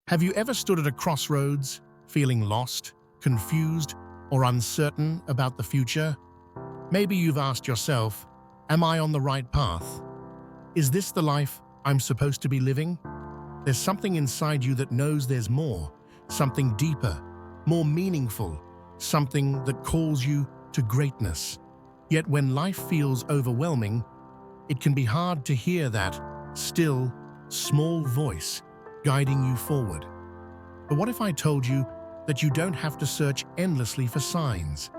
Have you ever stood at a crossroads, feeling lost, confused, or uncertain about the future? Maybe you've asked yourself, am I on the right path? Is this the life I'm supposed to be living? There's something inside you that knows there's more, something deeper, more meaningful, something that calls you to greatness. Yet when life feels overwhelming, it can be hard to hear that still, small voice guiding you forward. But what if I told you that you don't have to search endlessly for signs?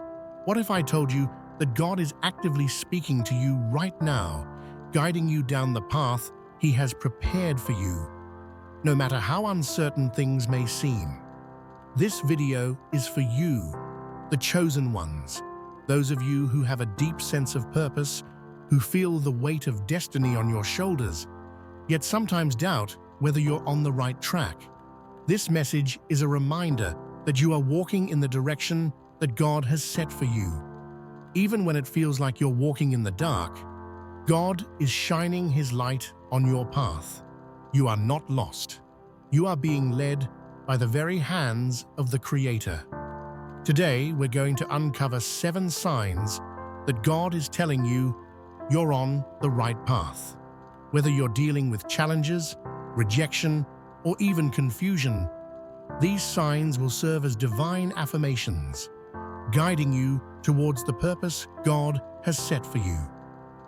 What if I told you that God is actively speaking to you right now, guiding you down the path He has prepared for you, no matter how uncertain things may seem? This video is for you, the chosen ones, those of you who have a deep sense of purpose, who feel the weight of destiny on your shoulders, yet sometimes doubt whether you're on the right track. This message is a reminder that you are walking in the direction that God has set for you. Even when it feels like you're walking in the dark, God is shining His light on your path. You are not lost. You are being led by the very hands of the Creator. Today, we're going to uncover 7 signs that God is telling you you're on the right path. Whether you're dealing with challenges, rejection, or even confusion, these signs will serve as divine affirmations, guiding you towards the purpose God has set for you.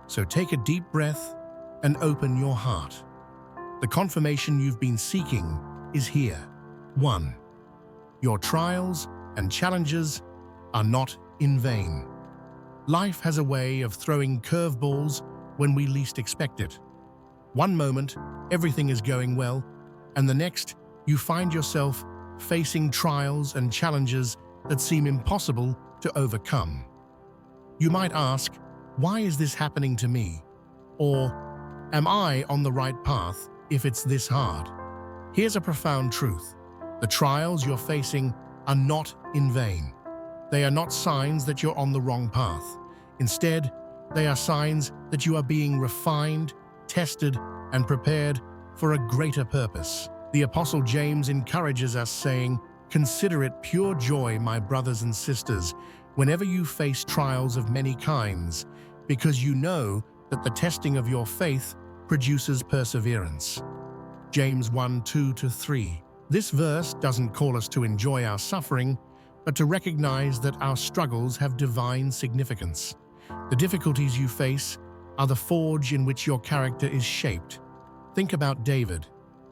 So take a deep breath and open your heart. The confirmation you've been seeking is here. 1. Your trials and challenges are not in vain. Life has a way of throwing curveballs when we least expect it. One moment, everything is going well, and the next, you find yourself facing trials and challenges that seem impossible to overcome. You might ask, why is this happening to me? Or, am I on the right path if it's this hard? Here's a profound truth. The trials you're facing are not in vain. They are not signs that you're on the wrong path. Instead, they are signs that you are being refined, tested, and prepared for a greater purpose. The Apostle James encourages us, saying, "Consider it pure joy, my brothers and sisters, whenever you face trials of many kinds, because you know that the testing of your faith produces perseverance." James 1:2-3. This verse doesn't call us to enjoy our suffering, but to recognize that our struggles have divine significance. The difficulties you face are the forge in which your character is shaped. Think about David.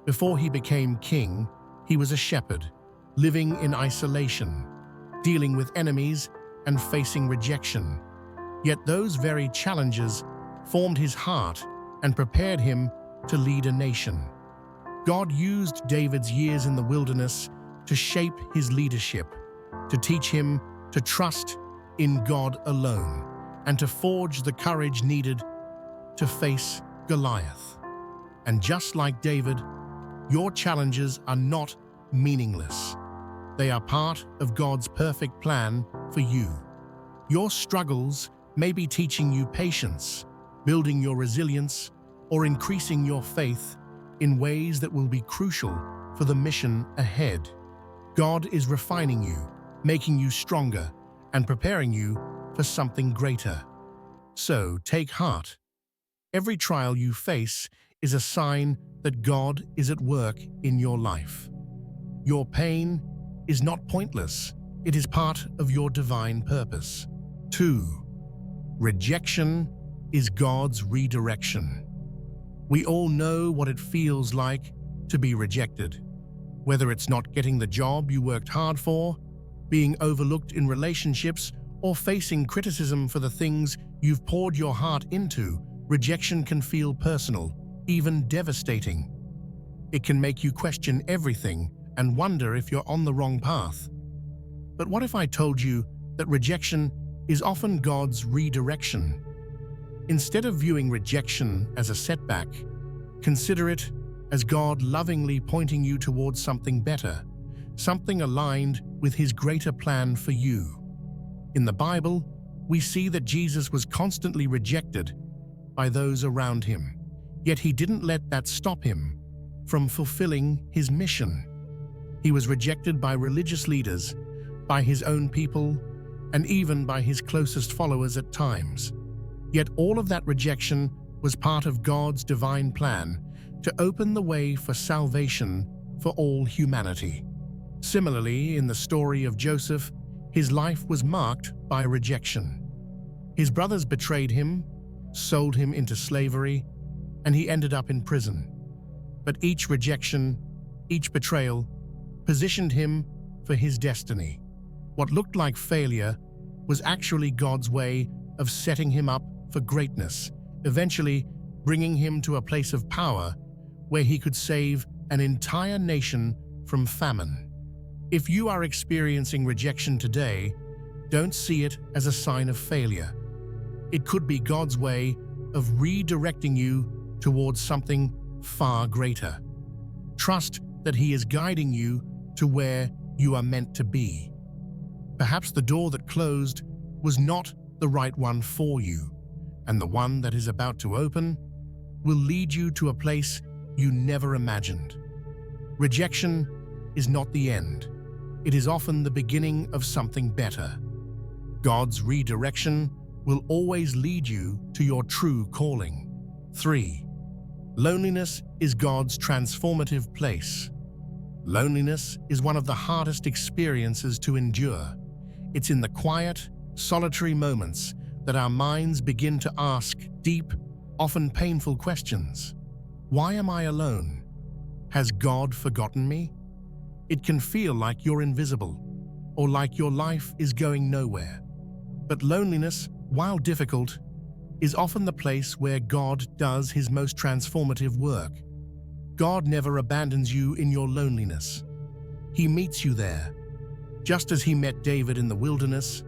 Before he became king, he was a shepherd, living in isolation, dealing with enemies and facing rejection. Yet those very challenges formed his heart and prepared him to lead a nation. God used David's years in the wilderness to shape his leadership, to teach him to trust in God alone, and to forge the courage needed to face Goliath. And just like David, your challenges are not meaningless. They are part of God's perfect plan for you. Your struggles may be teaching you patience, building your resilience, or increasing your faith in ways that will be crucial for the mission ahead. God is refining you, making you stronger, and preparing you for something greater. So take heart. Every trial you face is a sign that God is at work in your life. Your pain is not pointless. It is part of your divine purpose. 2. Rejection is God's redirection. We all know what it feels like to be rejected. Whether it's not getting the job you worked hard for, being overlooked in relationships, or facing criticism for the things you've poured your heart into, rejection can feel personal, even devastating. It can make you question everything and wonder if you're on the wrong path. But what if I told you that rejection is often God's redirection? Instead of viewing rejection as a setback, consider it as God lovingly pointing you towards something better, something aligned with His greater plan for you. In the Bible, we see that Jesus was constantly rejected by those around Him, yet He didn't let that stop Him from fulfilling His mission. He was rejected by religious leaders, by his own people, and even by his closest followers at times. Yet all of that rejection was part of God's divine plan to open the way for salvation for all humanity. Similarly, in the story of Joseph, his life was marked by rejection. His brothers betrayed him, sold him into slavery, and he ended up in prison. But each rejection, each betrayal, positioned him for his destiny. What looked like failure was actually God's way of setting him up for greatness, eventually bringing him to a place of power where he could save an entire nation from famine. If you are experiencing rejection today, don't see it as a sign of failure. It could be God's way of redirecting you towards something far greater. Trust that He is guiding you to where you are meant to be. Perhaps the door that closed was not the right one for you, and the one that is about to open will lead you to a place you never imagined. Rejection is not the end. It is often the beginning of something better. God's redirection will always lead you to your true calling. 3. Loneliness is God's transformative place. Loneliness is one of the hardest experiences to endure. It's in the quiet, solitary moments that our minds begin to ask deep, often painful questions. Why am I alone? Has God forgotten me? It can feel like you're invisible, or like your life is going nowhere. But loneliness, while difficult, is often the place where God does His most transformative work. God never abandons you in your loneliness. He meets you there, just as He met David in the wilderness,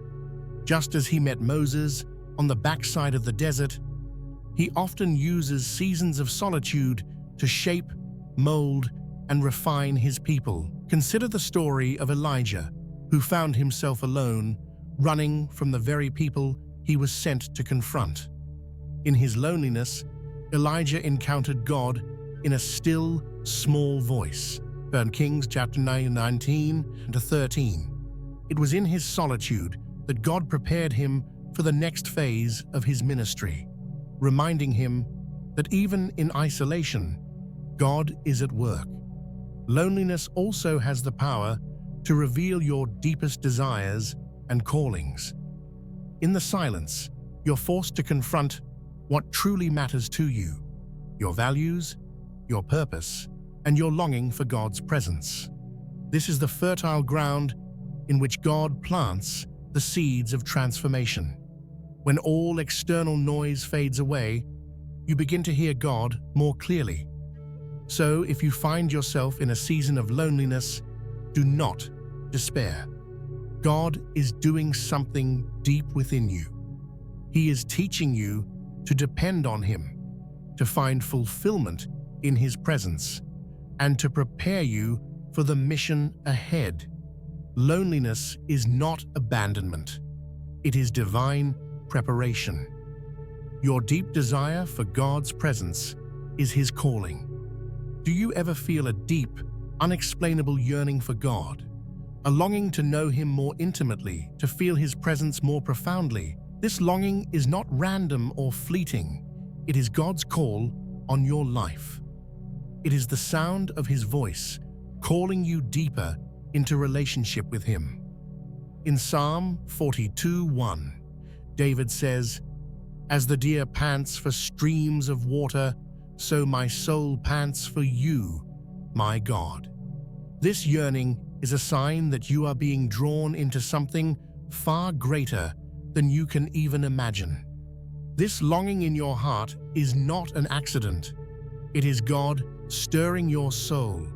just as He met Moses on the backside of the desert. He often uses seasons of solitude to shape, mold, and refine His people. Consider the story of Elijah, who found himself alone, running from the very people he was sent to confront. In his loneliness, Elijah encountered God in a still, small voice. 1 Kings chapter 19-13. It was in his solitude that God prepared him for the next phase of his ministry, reminding him that even in isolation, God is at work. Loneliness also has the power to reveal your deepest desires and callings. In the silence, you're forced to confront what truly matters to you, your values, your purpose, and your longing for God's presence. This is the fertile ground in which God plants the seeds of transformation. When all external noise fades away, you begin to hear God more clearly. So, if you find yourself in a season of loneliness, do not despair. God is doing something deep within you. He is teaching you to depend on Him, to find fulfillment in His presence, and to prepare you for the mission ahead. Loneliness is not abandonment. It is divine preparation. Your deep desire for God's presence is His calling. Do you ever feel a deep, unexplainable yearning for God? A longing to know Him more intimately, to feel His presence more profoundly? This longing is not random or fleeting. It is God's call on your life. It is the sound of His voice calling you deeper into relationship with Him. In Psalm 42:1, David says, "As the deer pants for streams of water, so my soul pants for you, my God." This yearning is a sign that you are being drawn into something far greater than you can even imagine. This longing in your heart is not an accident. It is God stirring your soul,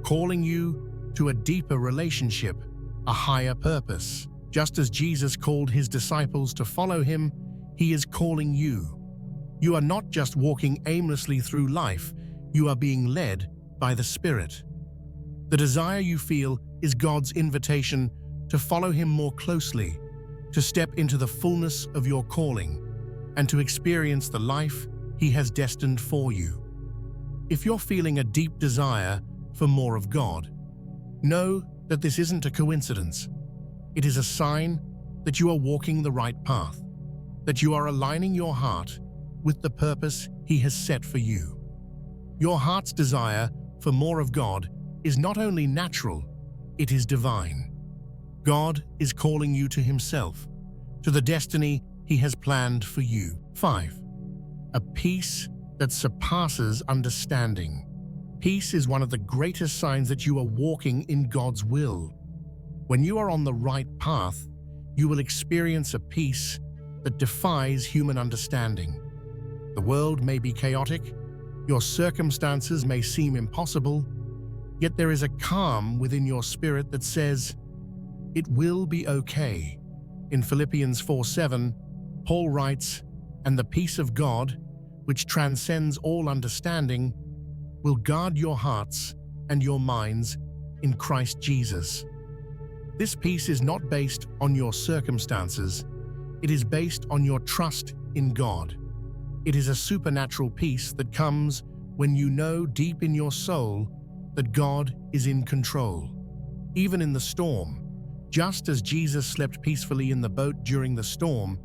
calling you to a deeper relationship, a higher purpose. Just as Jesus called His disciples to follow Him, He is calling you. You are not just walking aimlessly through life, you are being led by the Spirit. The desire you feel is God's invitation to follow Him more closely, to step into the fullness of your calling, and to experience the life He has destined for you. If you're feeling a deep desire for more of God, Know that this isn't a coincidence. It is a sign that you are walking the right path, that you are aligning your heart with the purpose He has set for you. Your heart's desire for more of God is not only natural, it is divine. God is calling you to Himself, to the destiny He has planned for you. 5. A peace that surpasses understanding. Peace is one of the greatest signs that you are walking in God's will. When you are on the right path, you will experience a peace that defies human understanding. The world may be chaotic, your circumstances may seem impossible, yet there is a calm within your spirit that says, "It will be okay." In Philippians 4:7, Paul writes, "And the peace of God, which transcends all understanding, will guard your hearts and your minds in Christ Jesus." This peace is not based on your circumstances, it is based on your trust in God. It is a supernatural peace that comes when you know deep in your soul that God is in control. Even in the storm, just as Jesus slept peacefully in the boat during the storm,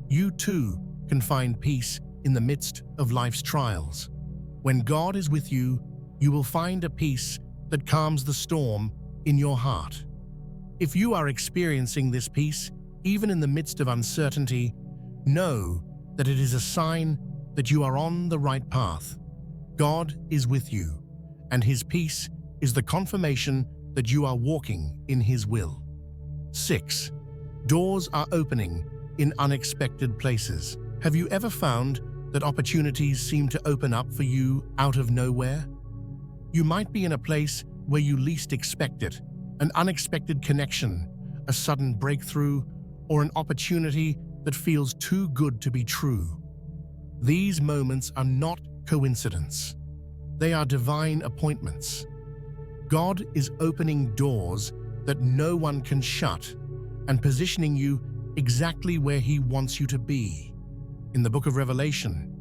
you too can find peace in the midst of life's trials. When God is with you, you will find a peace that calms the storm in your heart. If you are experiencing this peace, even in the midst of uncertainty, know that it is a sign that you are on the right path. God is with you, and His peace is the confirmation that you are walking in His will. 6. Doors are opening in unexpected places. Have you ever found that opportunities seem to open up for you out of nowhere? You might be in a place where you least expect it, an unexpected connection, a sudden breakthrough, or an opportunity that feels too good to be true. These moments are not coincidence. They are divine appointments. God is opening doors that no one can shut and positioning you exactly where He wants you to be. In the book of Revelation,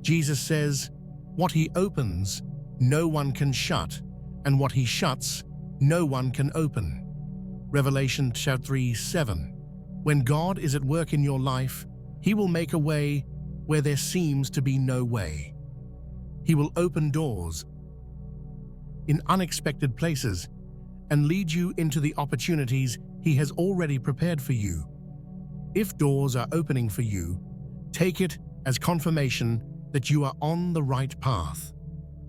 Jesus says, "What He opens, no one can shut, and what He shuts, no one can open." Revelation 3:7. When God is at work in your life, He will make a way where there seems to be no way. He will open doors in unexpected places and lead you into the opportunities He has already prepared for you. If doors are opening for you, take it as confirmation that you are on the right path.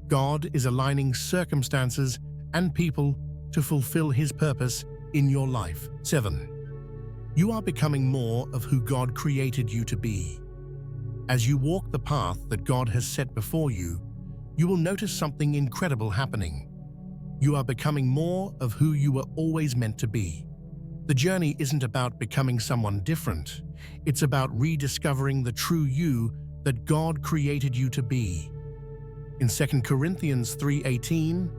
God is aligning circumstances and people to fulfill His purpose in your life. 7. You are becoming more of who God created you to be. As you walk the path that God has set before you, you will notice something incredible happening. You are becoming more of who you were always meant to be. The journey isn't about becoming someone different. It's about rediscovering the true you that God created you to be. In 2 Corinthians 3:18,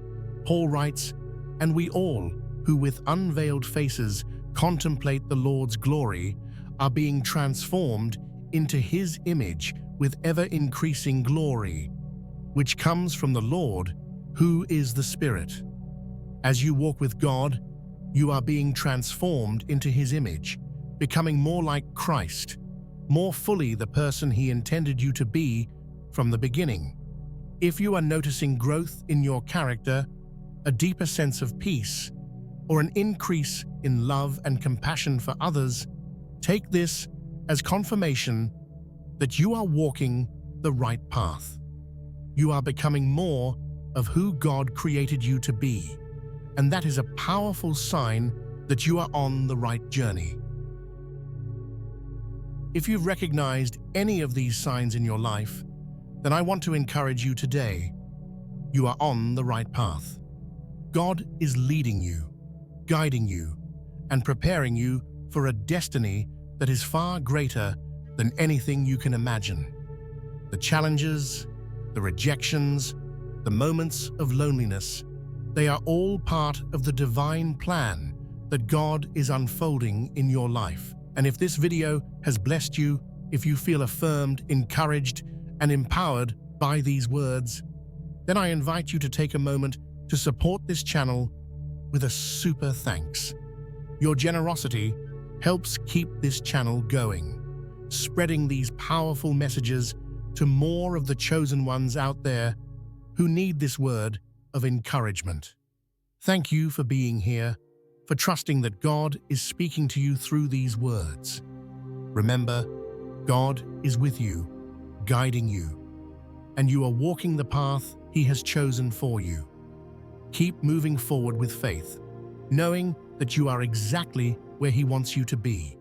Paul writes, "And we all, who with unveiled faces contemplate the Lord's glory, are being transformed into His image with ever-increasing glory, which comes from the Lord, who is the Spirit." As you walk with God, you are being transformed into His image, becoming more like Christ, more fully the person He intended you to be from the beginning. If you are noticing growth in your character, a deeper sense of peace, or an increase in love and compassion for others, take this as confirmation that you are walking the right path. You are becoming more of who God created you to be, and that is a powerful sign that you are on the right journey. If you've recognized any of these signs in your life, then I want to encourage you today. You are on the right path. God is leading you, guiding you, and preparing you for a destiny that is far greater than anything you can imagine. The challenges, the rejections, the moments of loneliness, they are all part of the divine plan that God is unfolding in your life. And if this video has blessed you, if you feel affirmed, encouraged, and empowered by these words, then I invite you to take a moment to support this channel with a super thanks. Your generosity helps keep this channel going, spreading these powerful messages to more of the chosen ones out there who need this word of encouragement. Thank you for being here, for trusting that God is speaking to you through these words. Remember, God is with you, guiding you, and you are walking the path He has chosen for you. Keep moving forward with faith, knowing that you are exactly where He wants you to be.